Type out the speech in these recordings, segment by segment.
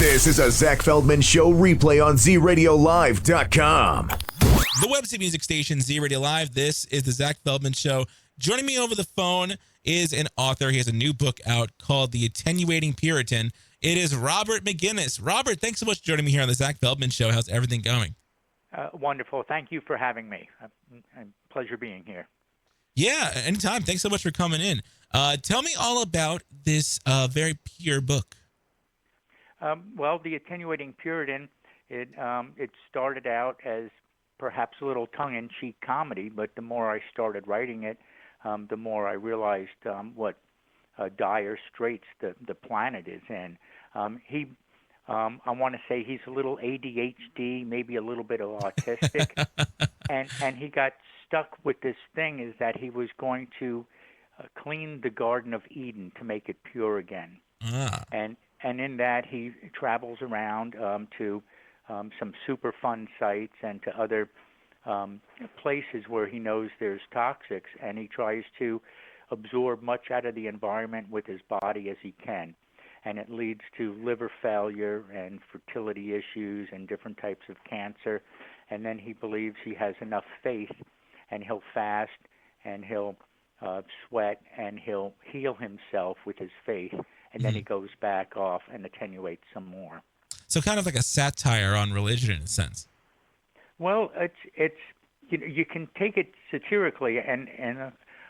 This is a Zach Feldman Show replay on ZRadioLive.com. The website music station Z Radio Live. This is the Zach Feldman Show. Joining me over the phone is an author. He has a new book out called The Attenuating Puritan. It is Robert McGuiness. Robert, thanks so much for joining me here on the Zach Feldman Show. How's everything going? Wonderful. Thank you for having me. Pleasure being here. Yeah, anytime. Thanks so much for coming in. Tell me all about this very pure book. Well, The Attenuating Puritan, it started out as perhaps a little tongue-in-cheek comedy, but the more I started writing it, the more I realized what dire straits the planet is in. I want to say he's a little ADHD, maybe a little bit of autistic, and he got stuck with this thing is that he was going to clean the Garden of Eden to make it pure again. And in that he travels around to some super fun sites and to other places where he knows there's toxics, and he tries to absorb much out of the environment with his body as he can. And it leads to liver failure and fertility issues and different types of cancer. And then he believes he has enough faith, and he'll fast, and he'll sweat, and he'll heal himself with his faith. And then he goes back off and attenuates some more. So kind of like a satire on religion in a sense. Well, it's you can take it satirically, and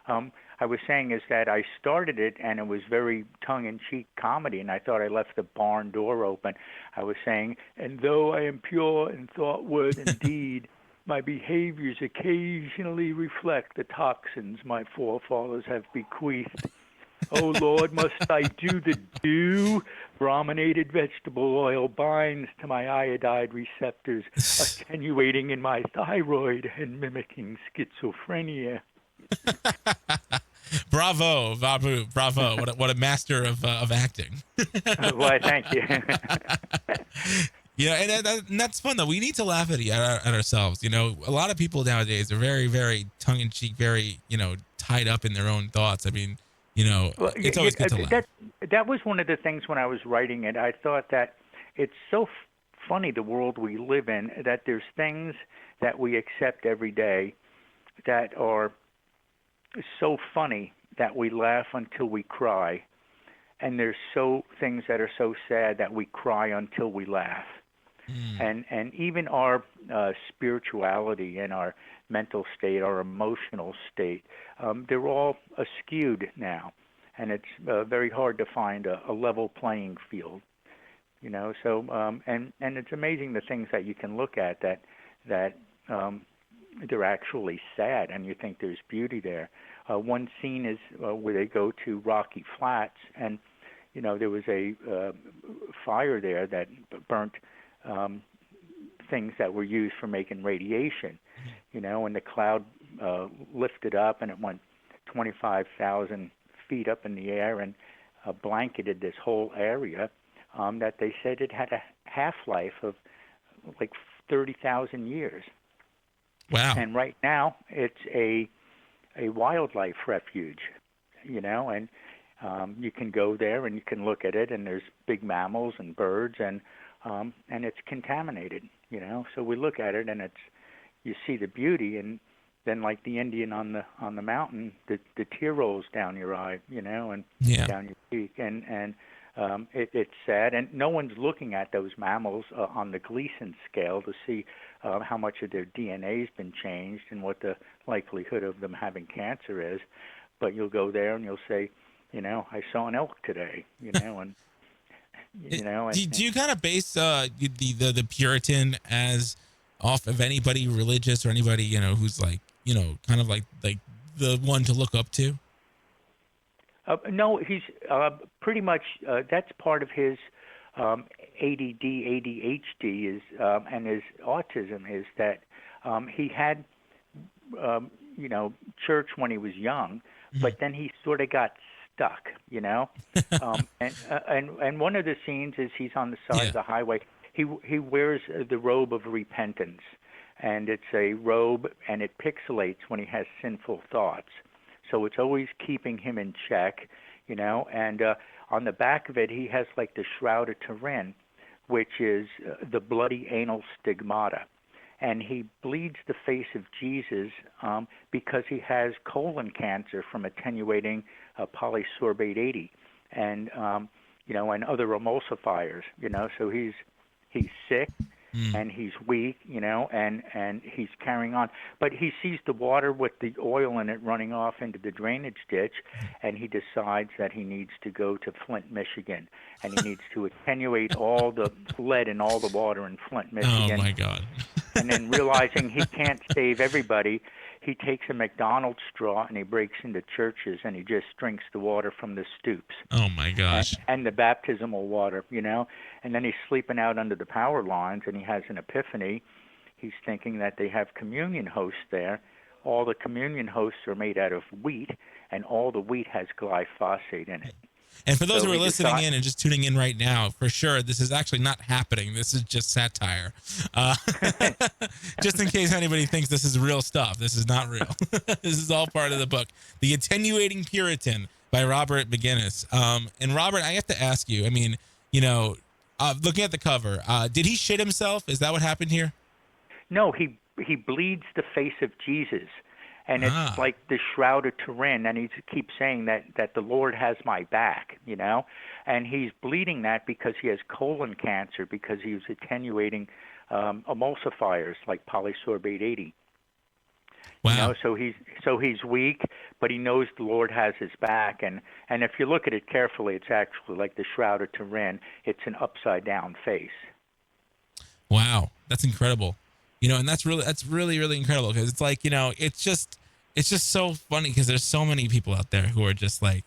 I was saying is that I started it and it was very tongue-in-cheek comedy, and I thought I left the barn door open. I was saying, and though I am pure in thought, word, and deed, my behaviors occasionally reflect the toxins my forefathers have bequeathed. Oh, Lord, must I do the do? Brominated vegetable oil binds to my iodide receptors, attenuating in my thyroid and mimicking schizophrenia. Bravo, Babu, bravo. What a master of acting. Why, thank you. Yeah, and that's fun, though. We need to laugh at ourselves. You know, a lot of people nowadays are very, very tongue-in-cheek, very, tied up in their own thoughts. I mean, well, it's always good to laugh. That was one of the things when I was writing it. I thought that it's so funny, the world we live in, that there's things that we accept every day that are so funny that we laugh until we cry. And there's things that are so sad that we cry until we laugh. And even our spirituality and our mental state, our emotional state, they're all askewed now, and it's very hard to find a level playing field. So and it's amazing the things that you can look at that they're actually sad, and you think there's beauty there. One scene is where they go to Rocky Flats, and there was a fire there that burnt things that were used for making radiation, and the cloud lifted up and it went 25,000 feet up in the air and blanketed this whole area that they said it had a half-life of like 30,000 years. Wow. And right now it's a wildlife refuge, and you can go there and you can look at it, and there's big mammals and birds, and it's contaminated, So we look at it, and you see the beauty, and then like the Indian on the mountain, the tear rolls down your eye, and down your cheek, and it's sad, and no one's looking at those mammals on the Gleason scale to see how much of their DNA's been changed and what the likelihood of them having cancer is. But you'll go there and you'll say, I saw an elk today, and do you kind of base the Puritan as off of anybody religious or anybody who's like kind of like the one to look up to? No, he's pretty much that's part of his ADD, ADHD is and his autism is that he had church when he was young, but then he sort of got stuck, and one of the scenes is he's on the side of the highway. He wears the robe of repentance, and it's a robe, and it pixelates when he has sinful thoughts. So it's always keeping him in check, and on the back of it he has like the Shroud of Turin, which is the bloody anal stigmata. And he bleeds the face of Jesus because he has colon cancer from attenuating polysorbate 80 and, and other emulsifiers, So he's sick. And he's weak, and he's carrying on. But he sees the water with the oil in it running off into the drainage ditch, and he decides that he needs to go to Flint, Michigan, and he needs to attenuate all the lead in all the water in Flint, Michigan. Oh, my God. And then realizing he can't save everybody, he takes a McDonald's straw and he breaks into churches and he just drinks the water from the stoops. Oh, my gosh. And the baptismal water, And then he's sleeping out under the power lines and he has an epiphany. He's thinking that they have communion hosts there. All the communion hosts are made out of wheat, and all the wheat has glyphosate in it. And for those who are listening in and just tuning in right now, for sure, this is actually not happening. This is just satire. Just in case anybody thinks this is real stuff. This is not real. This is all part of the book, The Attenuating Puritan by Robert McGuiness. And Robert, I have to ask you, looking at the cover, did he shit himself? Is that what happened here? No, he bleeds the face of Jesus. And it's like the Shroud of Turin, and he keeps saying that the Lord has my back, And he's bleeding that because he has colon cancer because he was attenuating emulsifiers like polysorbate 80. Wow. So he's weak, but he knows the Lord has his back. And if you look at it carefully, it's actually like the Shroud of Turin. It's an upside down face. Wow, that's incredible. And that's really, really incredible because it's like, it's just so funny because there's so many people out there who are just like,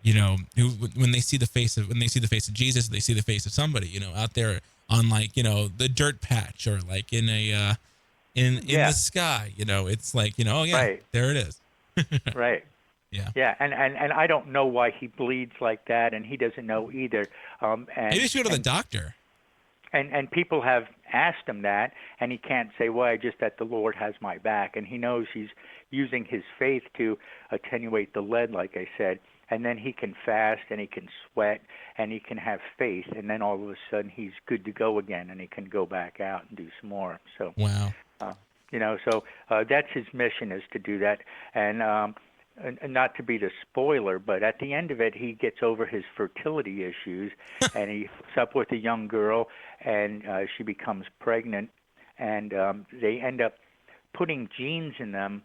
who when they see the face of Jesus, they see the face of somebody, out there on like, the dirt patch or like in a in the sky, it's like, oh yeah, right. There it is. Right. Yeah. Yeah, and I don't know why he bleeds like that, and he doesn't know either. Maybe you should go to the doctor. And people have asked him that, and he can't say, well, just that the Lord has my back. And he knows he's using his faith to attenuate the lead, like I said. And then he can fast, and he can sweat, and he can have faith. And then all of a sudden he's good to go again, and he can go back out and do some more. So, wow. That's his mission, is to do that. And not to be the spoiler, but at the end of it, he gets over his fertility issues, and he hooks up with a young girl, and she becomes pregnant, and they end up putting genes in them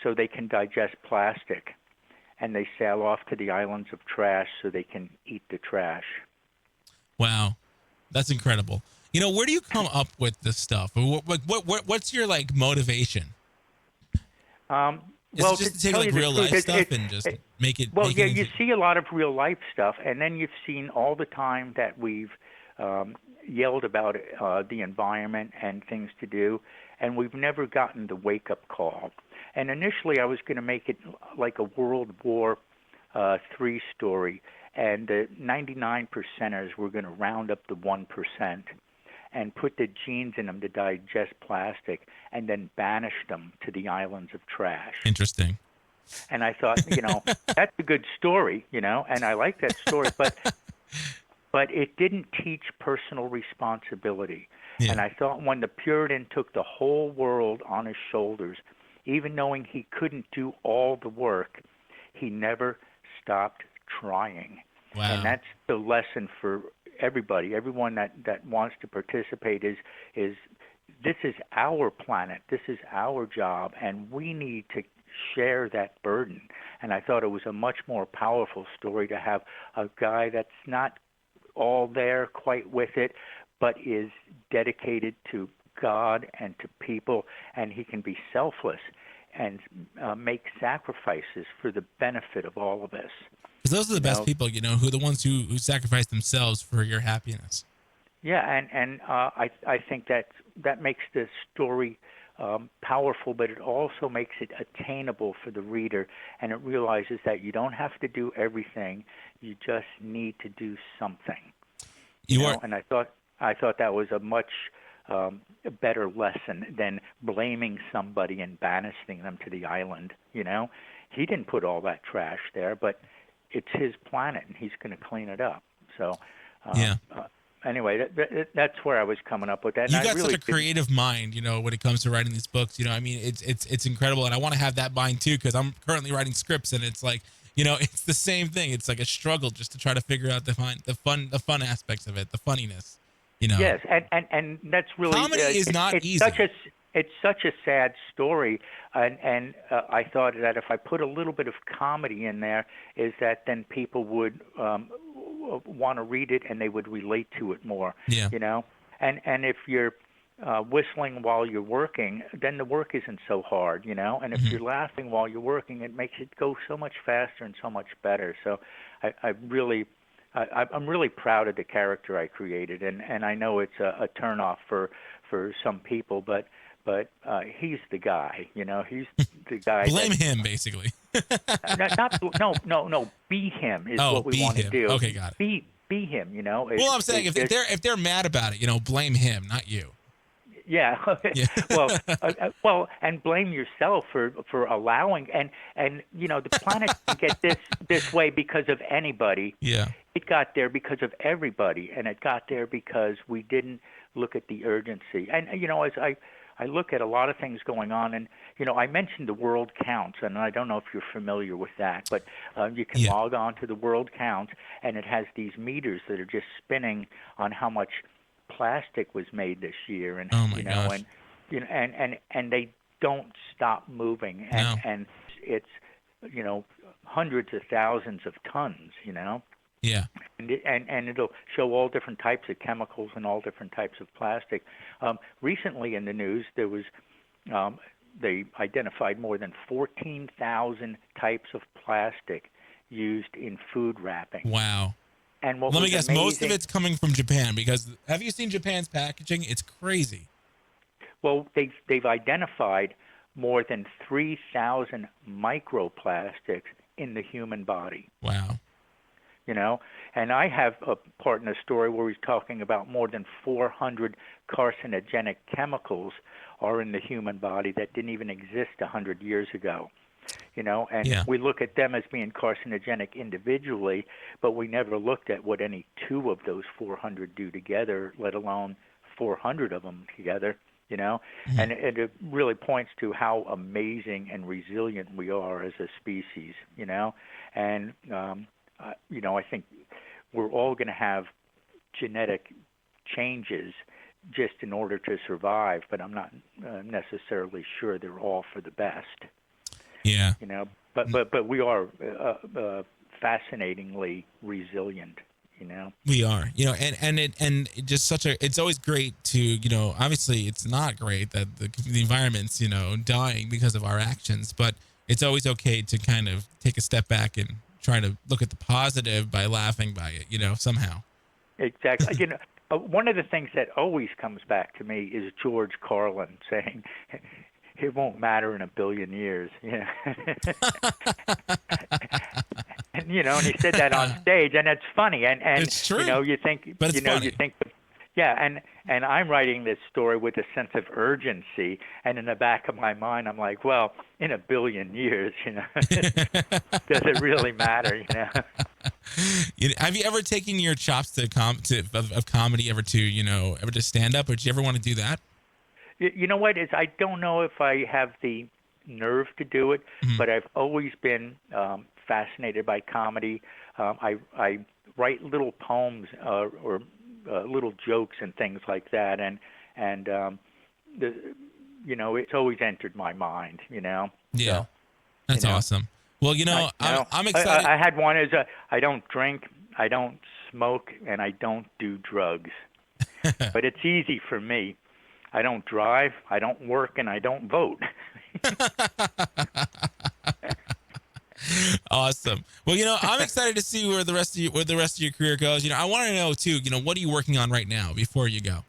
so they can digest plastic, and they sail off to the islands of trash so they can eat the trash. Wow, that's incredible. Where do you come up with this stuff? What's your like motivation? Well, just to take like real life stuff and just make it. Well, you see a lot of real life stuff, and then you've seen all the time that we've yelled about the environment and things to do, and we've never gotten the wake-up call. And initially, I was going to make it like a World War III story, and the 99%ers were going to round up the 1% and put the genes in them to digest plastic, and then banish them to the islands of trash. Interesting. And I thought, that's a good story, and I like that story, but it didn't teach personal responsibility. Yeah. And I thought when the Puritan took the whole world on his shoulders, even knowing he couldn't do all the work, he never stopped trying. Wow. And that's the lesson for everybody, everyone that wants to participate is this is our planet, this is our job, and we need to share that burden. And I thought it was a much more powerful story to have a guy that's not all there quite with it, but is dedicated to God and to people, and he can be selfless and make sacrifices for the benefit of all of us. Because those are the best people, who are the ones who sacrifice themselves for your happiness. Yeah, and I think that makes the story powerful, but it also makes it attainable for the reader, and it realizes that you don't have to do everything; you just need to do something. And I thought that was a much better lesson than blaming somebody and banishing them to the island. He didn't put all that trash there, but it's his planet, and he's going to clean it up. So, anyway, that's where I was coming up with that. You and got I really such a creative mind, when it comes to writing these books. I mean, it's incredible, and I want to have that mind too, because I'm currently writing scripts, and it's like, it's the same thing. It's like a struggle just to try to figure out the fun aspects of it, the funniness. Yes, and that's really comedy is not easy. It's such a sad story, and I thought that if I put a little bit of comedy in there, is that then people would want to read it and they would relate to it more. Yeah. And if you're whistling while you're working, then the work isn't so hard, And if you're laughing while you're working, it makes it go so much faster and so much better. So I'm really proud of the character I created, and I know it's a turnoff for some people, but he's the guy, He's the guy. Blame him, basically. No. Be him is what we want to do. Okay, got it. Be him, Well, I'm saying if they're mad about it, blame him, not you. Yeah. Well, and blame yourself for allowing and the planet didn't get this way because of anybody. Yeah. It got there because of everybody, and it got there because we didn't look at the urgency. And as I look at a lot of things going on, and I mentioned the World Counts, and I don't know if you're familiar with that, but you can log on to the World Counts, and it has these meters that are just spinning on how much plastic was made this year, and oh my gosh. and they don't stop moving, and it's hundreds of thousands of tons, Yeah. And it'll show all different types of chemicals and all different types of plastic. Recently in the news, there was they identified more than 14,000 types of plastic used in food wrapping. Wow. And let me guess, most of it's coming from Japan, because have you seen Japan's packaging? It's crazy. Well, they've identified more than 3,000 microplastics in the human body. Wow. And I have a part in the story where he's talking about more than 400 carcinogenic chemicals are in the human body that didn't even exist 100 years ago. And we look at them as being carcinogenic individually, but we never looked at what any two of those 400 do together, let alone 400 of them together, And it really points to how amazing and resilient we are as a species, And I think we're all going to have genetic changes just in order to survive, but I'm not necessarily sure they're all for the best. Yeah. But we are fascinatingly resilient. We are. It's always great to, obviously it's not great that the environment's, dying because of our actions, but it's always okay to kind of take a step back and try to look at the positive by laughing by it, somehow. Exactly. One of the things that always comes back to me is George Carlin saying, "It won't matter in a billion years." And and he said that on stage, and it's funny, and it's true. You think, but it's funny. You think, and I'm writing this story with a sense of urgency, and in the back of my mind, I'm like, well, in a billion years, does it really matter? Have you ever taken your chops of comedy ever to stand up, or did you ever want to do that? You know what? I don't know if I have the nerve to do it, but I've always been fascinated by comedy. I write little poems or little jokes and things like that, and it's always entered my mind. Yeah, so, that's awesome. Well, I'm excited. I had one I don't drink, I don't smoke, and I don't do drugs. But it's easy for me. I don't drive, I don't work, and I don't vote. Awesome. Well, I'm excited to see where the rest of your career goes. I want to know too. What are you working on right now before you go?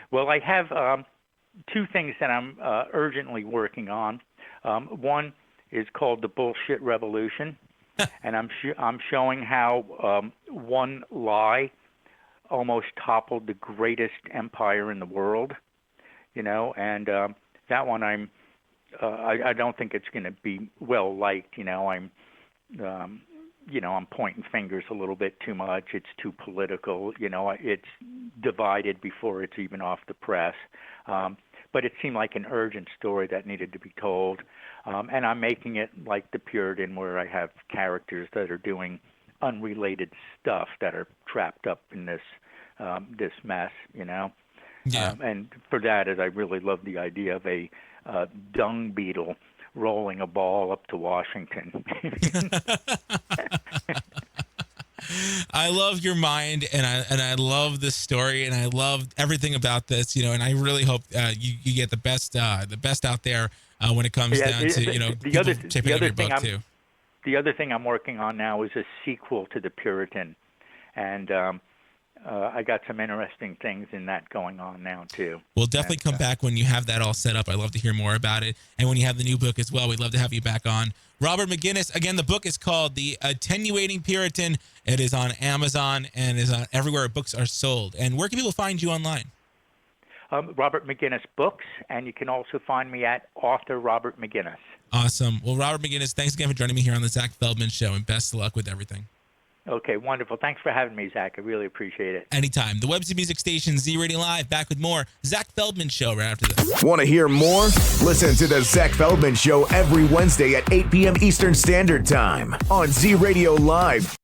Well, I have two things that I'm urgently working on. One is called The Bullshit Revolution, and I'm showing how one lie almost toppled the greatest empire in the world. And that one I don't think it's going to be well liked. I'm I'm pointing fingers a little bit too much. It's too political. It's divided before it's even off the press. But it seemed like an urgent story that needed to be told. And I'm making it like the Puritan, where I have characters that are doing unrelated stuff that are trapped up in this mess, Yeah. And for that, I really love the idea of a dung beetle rolling a ball up to Washington. I love your mind, and I love this story, and I love everything about this, and I really hope you get the best out there when it comes down to the other book too. The other thing I'm working on now is a sequel to the Puritan, and I got some interesting things in that going on now too. We'll definitely come back when you have that all set up. I'd love to hear more about it, and when you have the new book as well, we'd love to have you back on. Robert McGuiness, again, the book is called The Attenuating Puritan. It is on Amazon and is on everywhere books are sold. And where can people find you online? Robert McGuiness Books, and you can also find me at author Robert McGuiness. Awesome. Well, Robert McGuiness, thanks again for joining me here on the Zach Feldman Show, and best of luck with everything. Okay, wonderful. Thanks for having me, Zach. I really appreciate it. Anytime. The Webster Music Station, Z Radio Live, back with more Zach Feldman Show right after this. Want to hear more? Listen to the Zach Feldman Show every Wednesday at 8 p.m. Eastern Standard Time on Z Radio Live.